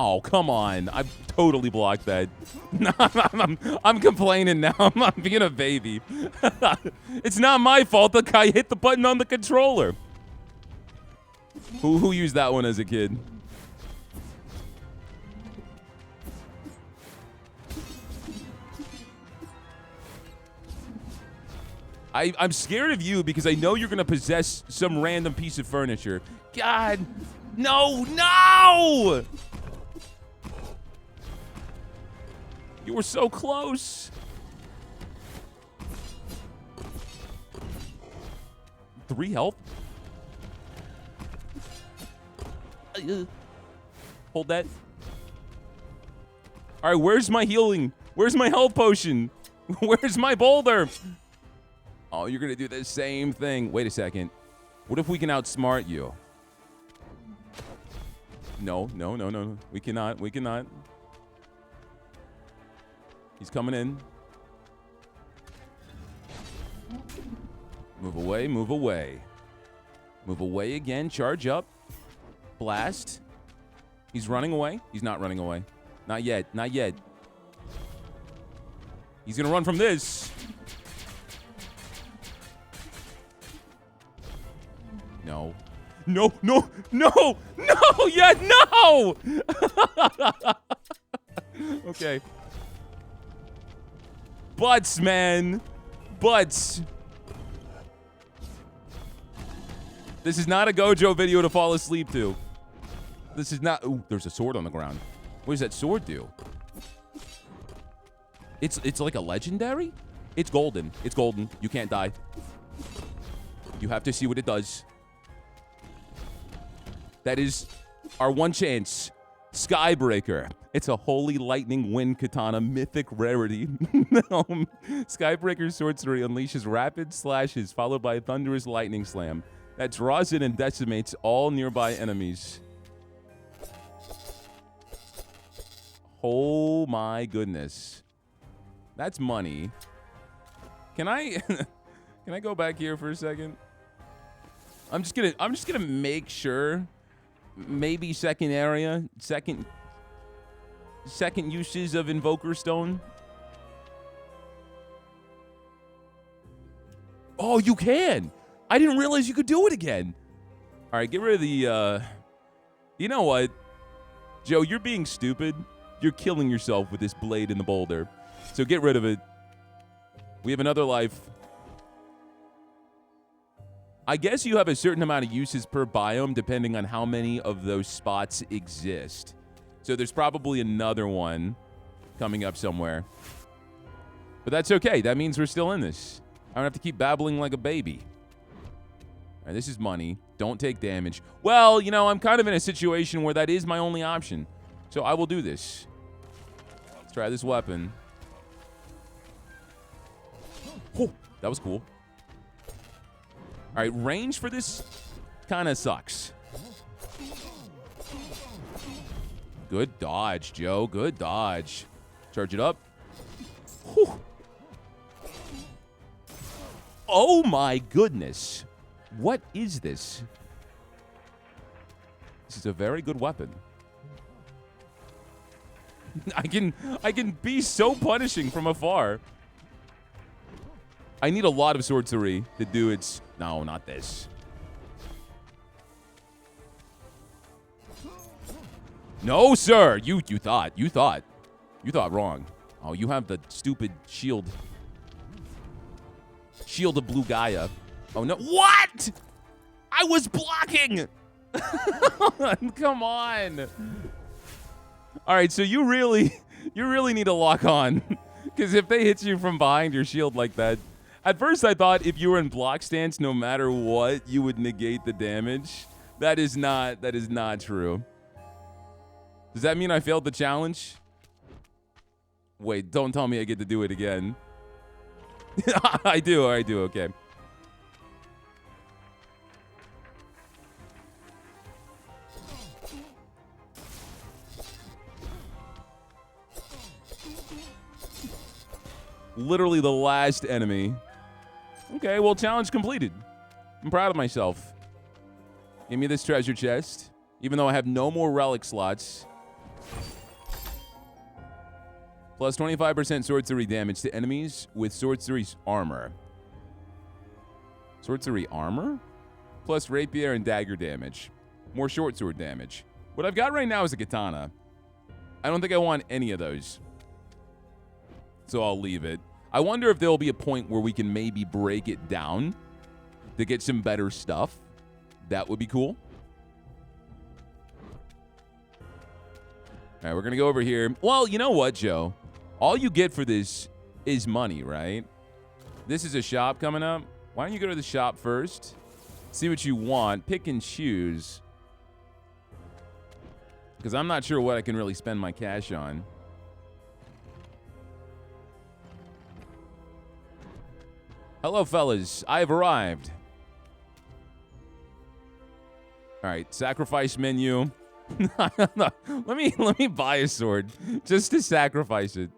A: Oh, come on. I totally blocked that. I'm complaining now. I'm being a baby. It's not my fault the guy hit the button on the controller. Who used that one as a kid? I'm scared of you because I know you're going to possess some random piece of furniture. God, no, no! You were so close. 3 health? Hold that. All right, where's my healing? Where's my health potion? Where's my boulder? Oh, you're going to do the same thing. Wait a second. What if we can outsmart you? No, no, no, no. We cannot. We cannot. He's coming in. Move away, move away. Move away again, charge up. Blast. He's running away. He's not running away. Not yet, not yet. He's gonna run from this. No. No, no, no, no, yeah, no! Okay. Butts, man. Butts. This is not a Gojo video to fall asleep to. This is not... Ooh, there's a sword on the ground. What does that sword do? It's like a legendary? It's golden. It's golden. You can't die. You have to see what it does. That is our one chance. Skybreaker. It's a holy lightning wind katana, mythic rarity. Skybreaker's Swordcery unleashes rapid slashes followed by a thunderous lightning slam that draws in and decimates all nearby enemies. Oh my goodness. That's money. Can I can I go back here for a second? I'm just gonna make sure. Maybe second area, second uses of Invoker Stone. Oh, you can. I didn't realize you could do it again. All right, get rid of the, you know what? Joe, you're being stupid. You're killing yourself with this blade in the boulder. So get rid of it. We have another life. I guess you have a certain amount of uses per biome depending on how many of those spots exist. So there's probably another one coming up somewhere. But that's okay. That means we're still in this. I don't have to keep babbling like a baby. All right, this is money. Don't take damage. Well, you know, I'm kind of in a situation where that is my only option. So I will do this. Let's try this weapon. Oh, that was cool. All right, range for this kind of sucks. Good dodge, Joe. Good dodge. Charge it up. Whew. Oh my goodness. What is this? This is a very good weapon. I can be so punishing from afar. I need a lot of Swordcery to do its... No, not this. No, sir. You thought wrong. Oh, you have the stupid shield. Shield of Blue Gaia. Oh no. What? I was blocking. Come on. All right, so you really need to lock on, because if they hit you from behind your shield like that, at first I thought if you were in block stance, no matter what, you would negate the damage. That is not true. Does that mean I failed the challenge? Wait, don't tell me I get to do it again. I do, okay. Literally the last enemy. Okay, well, challenge completed. I'm proud of myself. Give me this treasure chest. Even though I have no more relic slots. Plus 25% Swordcery damage to enemies with Swordcery's armor. Swordcery armor? Plus rapier and dagger damage. More short sword damage. What I've got right now is a katana. I don't think I want any of those. So I'll leave it. I wonder if there'll be a point where we can maybe break it down to get some better stuff. That would be cool. All right, we're going to go over here. Well, you know what, Joe? All you get for this is money, right? This is a shop coming up. Why don't you go to the shop first? See what you want. Pick and choose. Because I'm not sure what I can really spend my cash on. Hello, fellas. I've arrived. All right, sacrifice menu. let me buy a sword just to sacrifice it.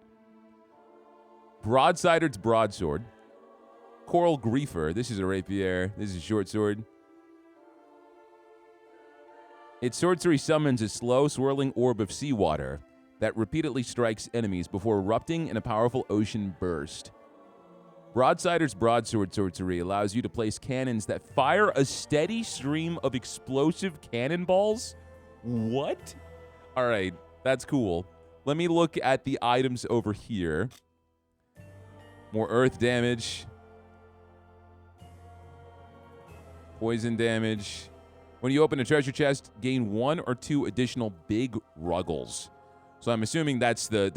A: Broadsider's broadsword. Coral griefer. This is a rapier. This is a short sword. Its Swordcery summons a slow, swirling orb of seawater that repeatedly strikes enemies before erupting in a powerful ocean burst. Broadsider's broadsword Swordcery allows you to place cannons that fire a steady stream of explosive cannonballs. What? All right, that's cool. Let me look at the items over here. More earth damage. Poison damage. When you open a treasure chest, gain 1 or 2 additional big ruggles. So I'm assuming that's the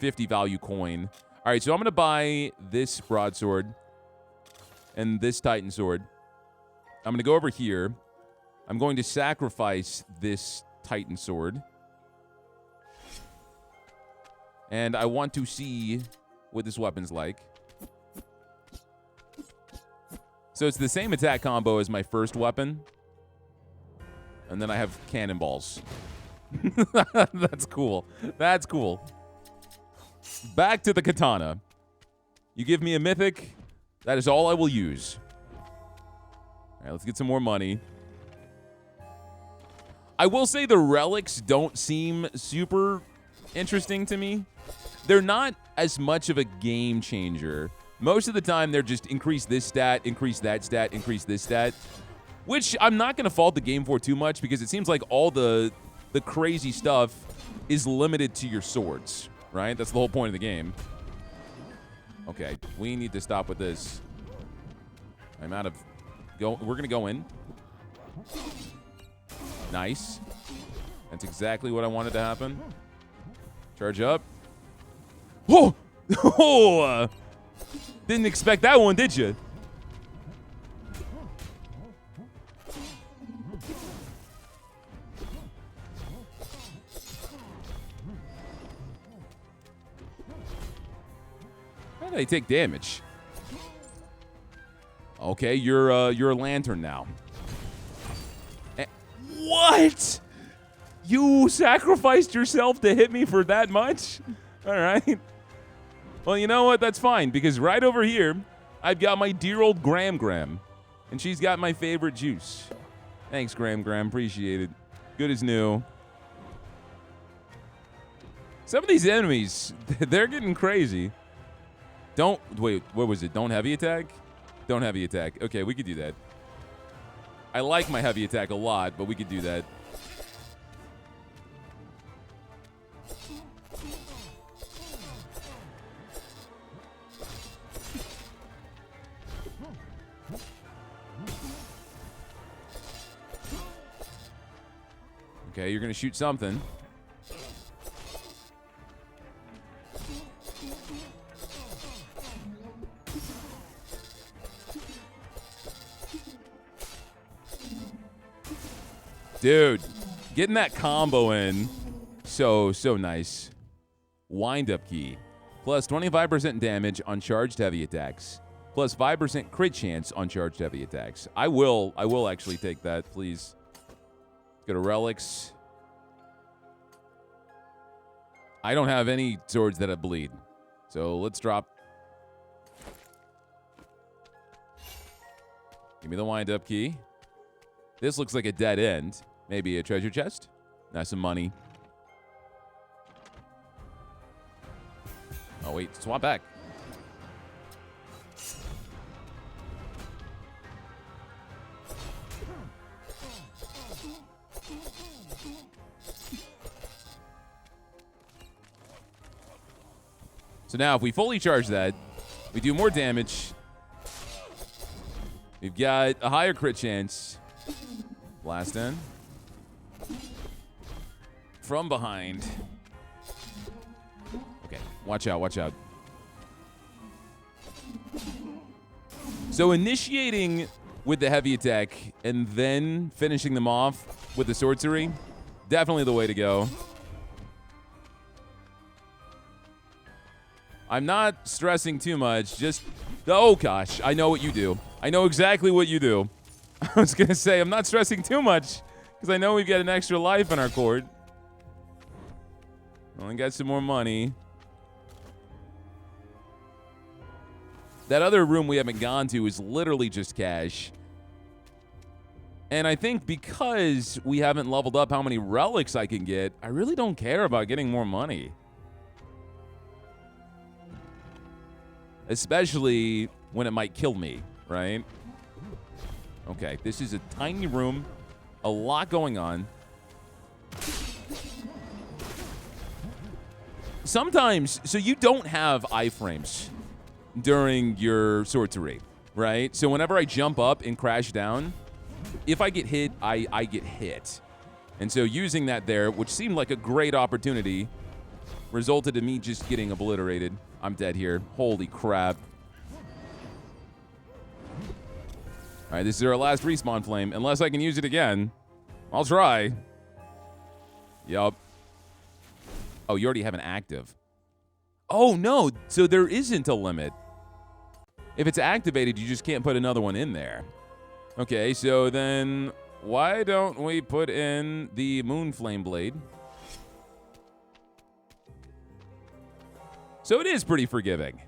A: 50 value coin. All right, so I'm going to buy this broadsword and this titan sword. I'm going to go over here. I'm going to sacrifice this titan sword. And I want to see what this weapon's like. So it's the same attack combo as my first weapon. And then I have cannonballs. That's cool. That's cool. Back to the katana. You give me a mythic, that is all I will use. All right, let's get some more money. I will say the relics don't seem super interesting to me. They're not as much of a game changer. Most of the time, they're just increase this stat, increase that stat, increase this stat. Which I'm not going to fault the game for too much, because it seems like all the crazy stuff is limited to your swords, right? That's the whole point of the game. Okay, we need to stop with this. I'm out of... We're going to go in. Nice. That's exactly what I wanted to happen. Charge up. Oh! Oh! Didn't expect that one, did you? How do they take damage? Okay, you're a lantern now. What? You sacrificed yourself to hit me for that much? All right. Well, you know what? That's fine, because right over here, I've got my dear old Gram Gram, and she's got my favorite juice. Thanks, Gram Gram. Appreciate it. Good as new. Some of these enemies, they're getting crazy. Wait, what was it? Don't heavy attack? Don't heavy attack. Okay, we could do that. I like my heavy attack a lot, but we could do that. Okay, you're going to shoot something. Dude, getting that combo in, so nice. Wind-up key. Plus 25% damage on charged heavy attacks. Plus 5% crit chance on charged heavy attacks. I will actually take that, please. Go to relics. I don't have any swords that have bleed. So let's drop. Give me the wind-up key. This looks like a dead end. Maybe a treasure chest? That's some money. Oh, wait. Swap back. So now, if we fully charge that, we do more damage. We've got a higher crit chance. Blast in. From behind. Okay, watch out, watch out. So initiating with the heavy attack and then finishing them off with the Swordcery, definitely the way to go. I'm not stressing too much, just, oh gosh, I know what you do. I know exactly what you do. I was going to say, I'm not stressing too much because I know we've got an extra life in our court. Only got some more money. That other room we haven't gone to is literally just cash. And I think because we haven't leveled up how many relics I can get, I really don't care about getting more money. Especially when it might kill me, right? Okay, this is a tiny room. A lot going on. Sometimes, so you don't have iframes during your Swordcery, right? So whenever I jump up and crash down, if I get hit, I get hit. And so using that there, which seemed like a great opportunity, resulted in me just getting obliterated. I'm dead here. Holy crap. All right, this is our last respawn flame. Unless I can use it again, I'll try. Yup. Oh, you already have an active. Oh, no. So there isn't a limit. If it's activated, you just can't put another one in there. Okay, so then why don't we put in the Moonflame Blade? So it is pretty forgiving.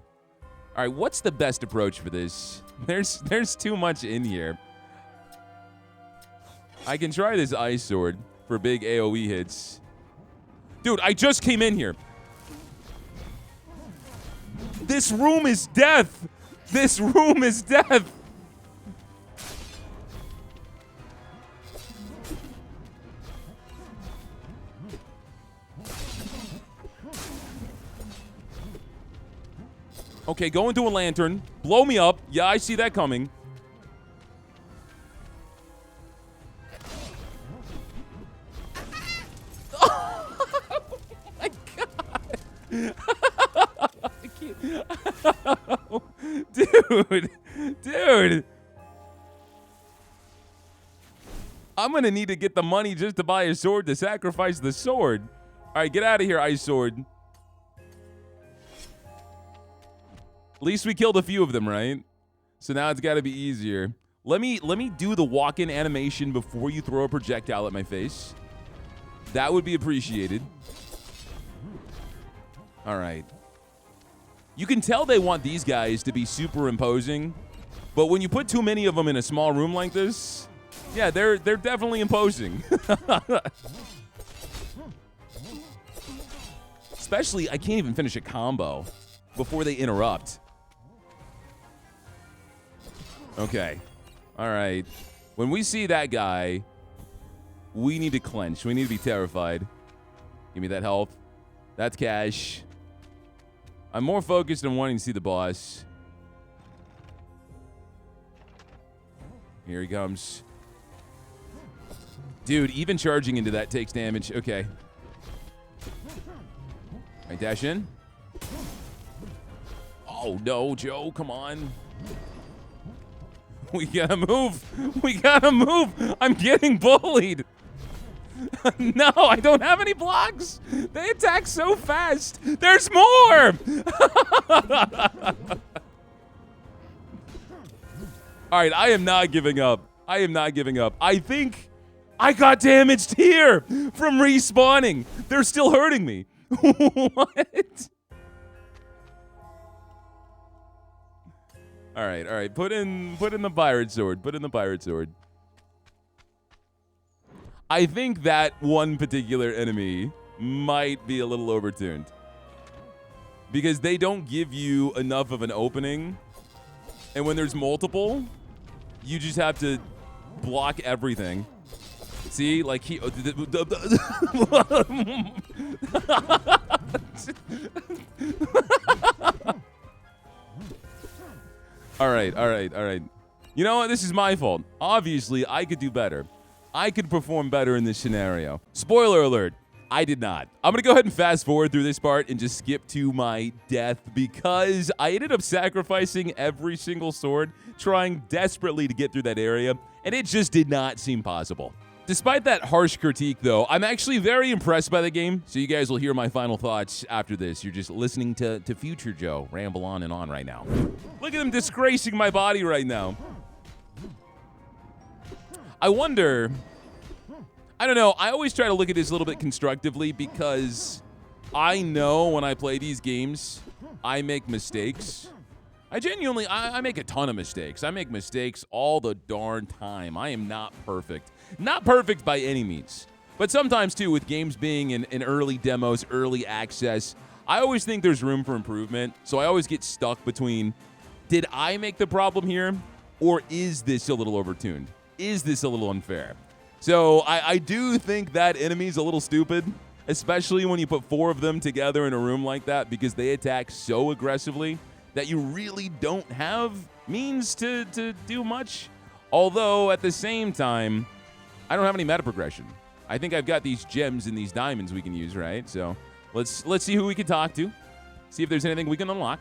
A: All right, what's the best approach for this? There's too much in here. I can try this Ice Sword for big AoE hits. Dude, I just came in here. This room is death. This room is death. Okay, go into a lantern. Blow me up. Yeah, I see that coming. Dude. I'm going to need to get the money just to buy a sword to sacrifice the sword. All right, get out of here, Ice Sword. At least we killed a few of them, right? So now it's got to be easier. Let me do the walk-in animation before you throw a projectile at my face. That would be appreciated. All right. You can tell they want these guys to be super imposing, but when you put too many of them in a small room like this, yeah, they're definitely imposing. Especially, I can't even finish a combo before they interrupt. Okay. All right. When we see that guy, we need to clench. We need to be terrified. Give me that health. That's cash. I'm more focused on wanting to see the boss. Here he comes. Dude, even charging into that takes damage. Okay. I dash in. Oh, no, Joe. Come on. We gotta move. We gotta move. I'm getting bullied. No, I don't have any blocks. They attack so fast. There's more. All right, I am not giving up. I am not giving up. I think I got damaged here from respawning. They're still hurting me. What? All right, all right. Put in the pirate sword. Put in the pirate sword. I think that one particular enemy might be a little overtuned because they don't give you enough of an opening, and when there's multiple, you just have to block everything. See, like he. All right, all right, all right. You know what? This is my fault. Obviously, I could do better. I could perform better in this scenario. Spoiler alert, I did not. I'm going to go ahead and fast forward through this part and just skip to my death because I ended up sacrificing every single sword, trying desperately to get through that area, and it just did not seem possible. Despite that harsh critique, though, I'm actually very impressed by the game, so you guys will hear my final thoughts after this. You're just listening to Future Joe ramble on and on right now. Look at him disgracing my body right now. I wonder, I don't know, I always try to look at this a little bit constructively because I know when I play these games, I make mistakes. I make a ton of mistakes. I make mistakes all the darn time. I am not perfect. Not perfect by any means. But sometimes, too, with games being in early demos, early access, I always think there's room for improvement. So I always get stuck between, did I make the problem here? Or is this a little overtuned? Is this a little unfair? So I do think that enemy's a little stupid, especially when you put 4 of them together in a room like that because they attack so aggressively that you really don't have means to do much. Although, at the same time, I don't have any meta progression. I think I've got these gems and these diamonds we can use, right? So let's see who we can talk to. See if there's anything we can unlock.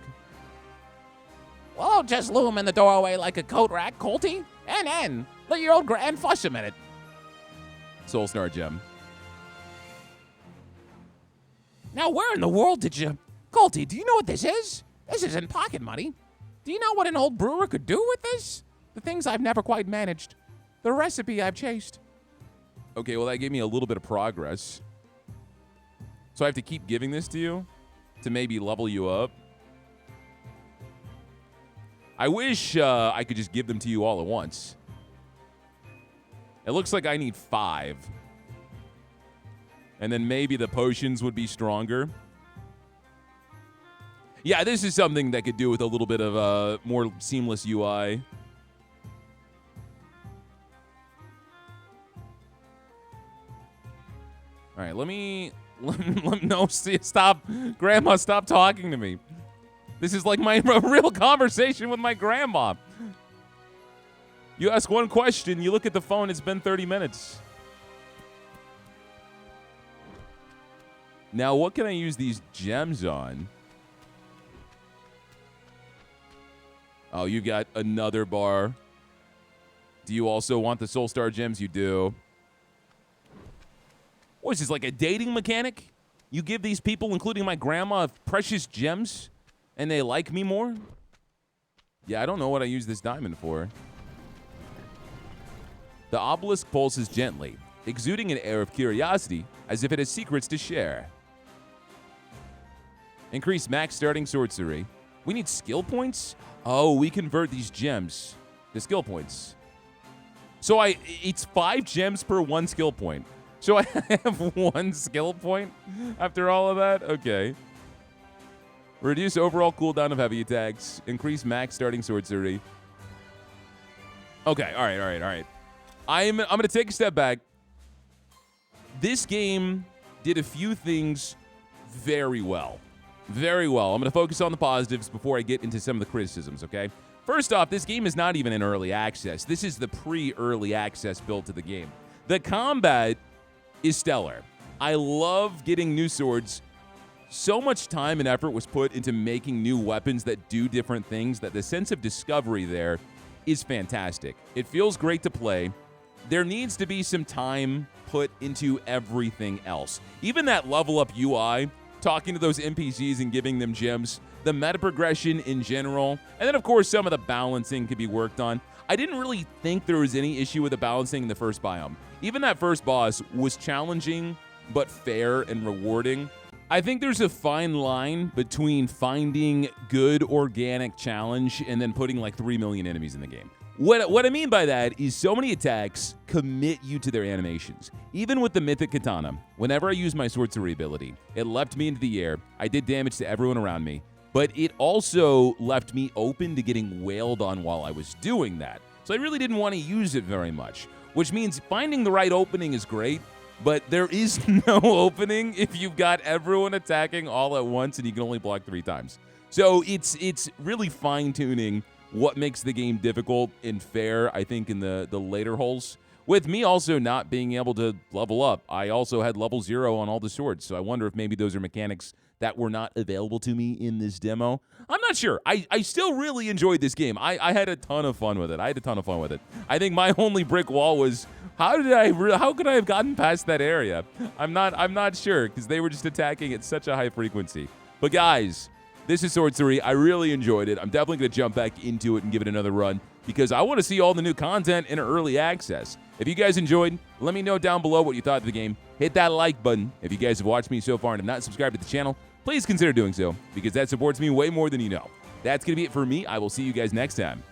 B: Well, I'll just loom in the doorway like a coat rack, Colty. And let your old grand fuss a minute.
A: Soul Star gem.
B: Now, where in the world did you... Colty, do you know what this is? This isn't pocket money. Do you know what an old brewer could do with this? The things I've never quite managed. The recipe I've chased.
A: Okay, well, that gave me a little bit of progress. So I have to keep giving this to you to maybe level you up. I wish I could just give them to you all at once. It looks like I need 5. And then maybe the potions would be stronger. Yeah, this is something that could do with a little bit of more seamless UI. All right, let me no, stop. Grandma, stop talking to me. This is like my real conversation with my grandma. You ask one question, you look at the phone, it's been 30 minutes. Now, what can I use these gems on? Oh, you got another bar. Do you also want the Soul Star gems? You do. What is this, like a dating mechanic? You give these people, including my grandma, precious gems, and they like me more? Yeah, I don't know what I use this diamond for. The obelisk pulses gently, exuding an air of curiosity as if it has secrets to share. Increase max starting sorcery. We need skill points? Oh, we convert these gems to skill points. So it's 5 gems per 1 skill point. So I have 1 skill point after all of that? Okay. Reduce overall cooldown of heavy attacks. Increase max starting sorcery. Okay, all right. I'm going to take a step back. This game did a few things very well. Very well. I'm going to focus on the positives before I get into some of the criticisms, okay? First off, this game is not even in early access. This is the pre-early access build to the game. The combat is stellar. I love getting new swords. So much time and effort was put into making new weapons that do different things that the sense of discovery there is fantastic. It feels great to play. There needs to be some time put into everything else. Even that level up UI, talking to those NPCs and giving them gems, the meta progression in general, and then of course some of the balancing could be worked on. I didn't really think there was any issue with the balancing in the first biome. Even that first boss was challenging but fair and rewarding. I think there's a fine line between finding good organic challenge and then putting like 3 million enemies in the game. What I mean by that is so many attacks commit you to their animations. Even with the Mythic Katana, whenever I used my Swordcery ability, it leapt me into the air, I did damage to everyone around me, but it also left me open to getting wailed on while I was doing that. So I really didn't want to use it very much, which means finding the right opening is great, but there is no opening if you've got everyone attacking all at once and you can only block 3 times. So it's really fine-tuning what makes the game difficult and fair, I think, in the later holes. With me also not being able to level up, I also had level 0 on all the swords, so I wonder if maybe those are mechanics that were not available to me in this demo. I'm not sure. I still really enjoyed this game. I had a ton of fun with it. I think my only brick wall was, how could I have gotten past that area? I'm not sure, because they were just attacking at such a high frequency. But guys, this is Swordcery. I really enjoyed it. I'm definitely going to jump back into it and give it another run because I want to see all the new content in early access. If you guys enjoyed, let me know down below what you thought of the game. Hit that like button. If you guys have watched me so far and have not subscribed to the channel, please consider doing so because that supports me way more than you know. That's going to be it for me. I will see you guys next time.